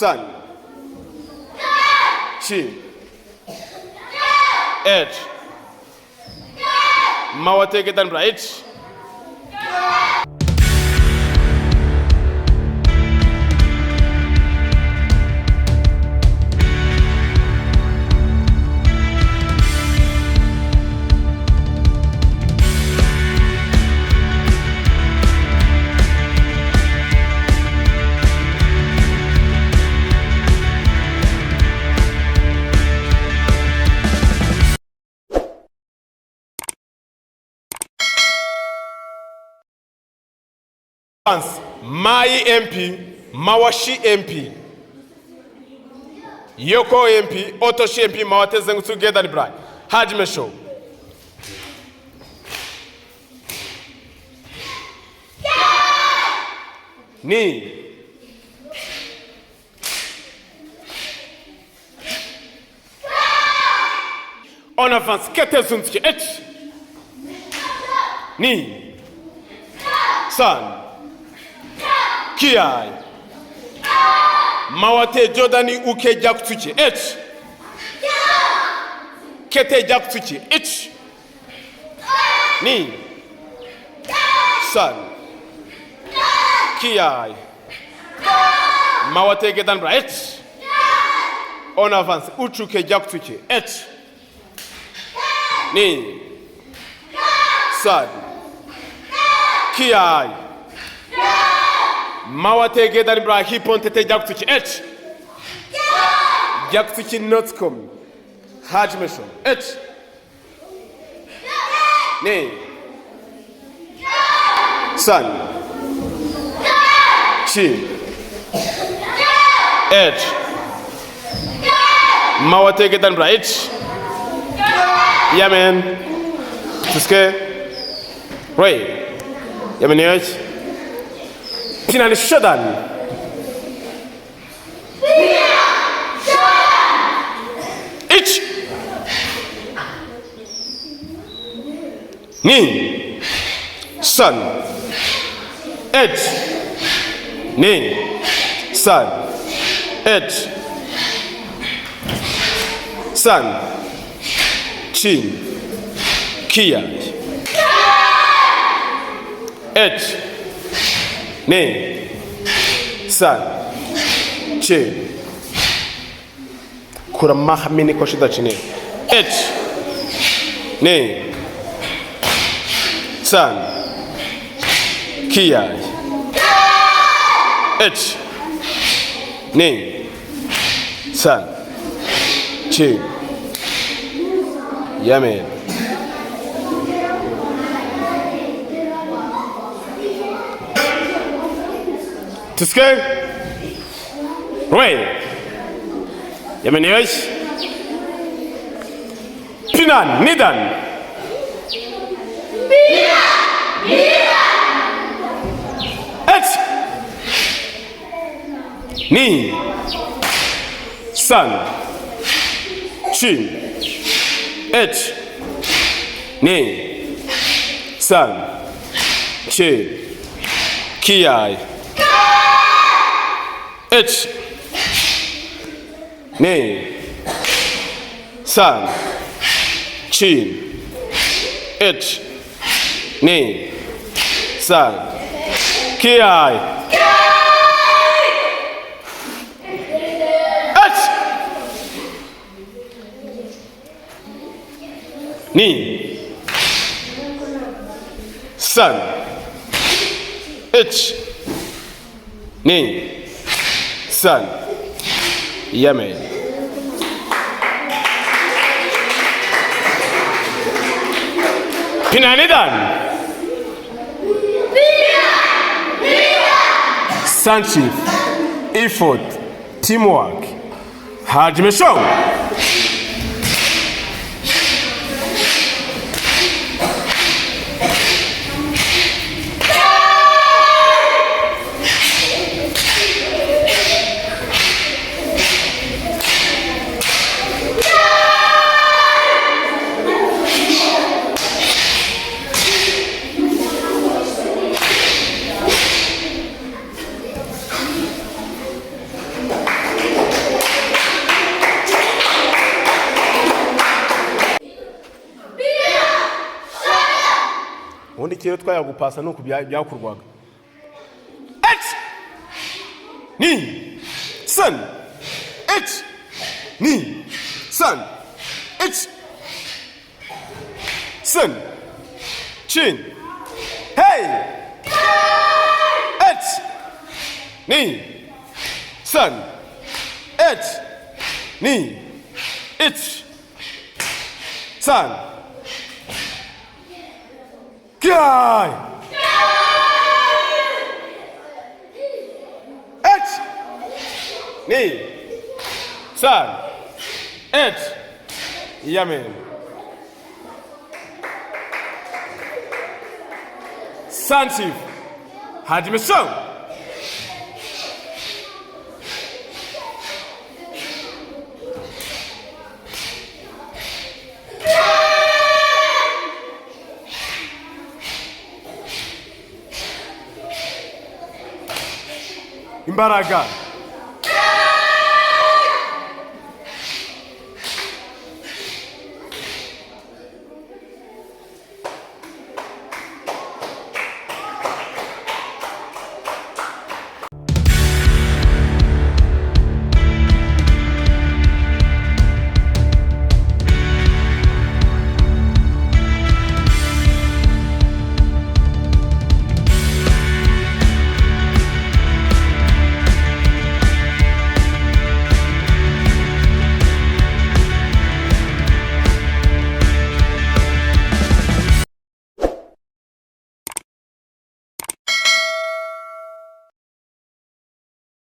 Sun. Chin. Edge. Mawategetan right. My MP, Mawashi MP, Yoko MP, Otoshi MP, Mawatezeng together, Brian. Hajime show. Ni. On avance, Kete Zunski, H. Ni. Sun. Kiai. Mawate Jordani uke jaktuchi. H. Kete jaktuchi. H. Ni. Sun. Kiai. Mawate Gedanbra. H. On avance. Uchuke jaktuchi. H. Ni. Sun. Kiai. Mawate gedan bra hipontete jaktuchi H. Jaktuchi not come. Hajmeshon H. Ne. Sun. Chi. H. Mawate gedan bra H. Yamen. Tuske. Ray. Yamen H. Pinani Shodan. H. Ni. Sun. H. Ni. Sun. H. Sun. Chin. Kia. H. Ne. Sun. Che. Kura mahamini koshida chine. H. Ne. Sun. Kia. H. Ne. Sun. Che. Yamen. Tuske? Roy. Yameniyosh? Pinan, Nidan. H. Ni. Sun. Chin. H. Ni. Sun. Chin. Kiai. H. Ne. Sun. Chin. H. Ne. Sun. Ki. H. Ni. Sun. H. Ne. Sun. Yemen. Pinanidan. Sanchief. Effort. Teamwork. Hajime show. kera twayagupasa nuko byakurwaga. Et ni san et ni san et san chin hey et ni san et ni it san kai et ni san et yamen Santif hadi misão imbaraga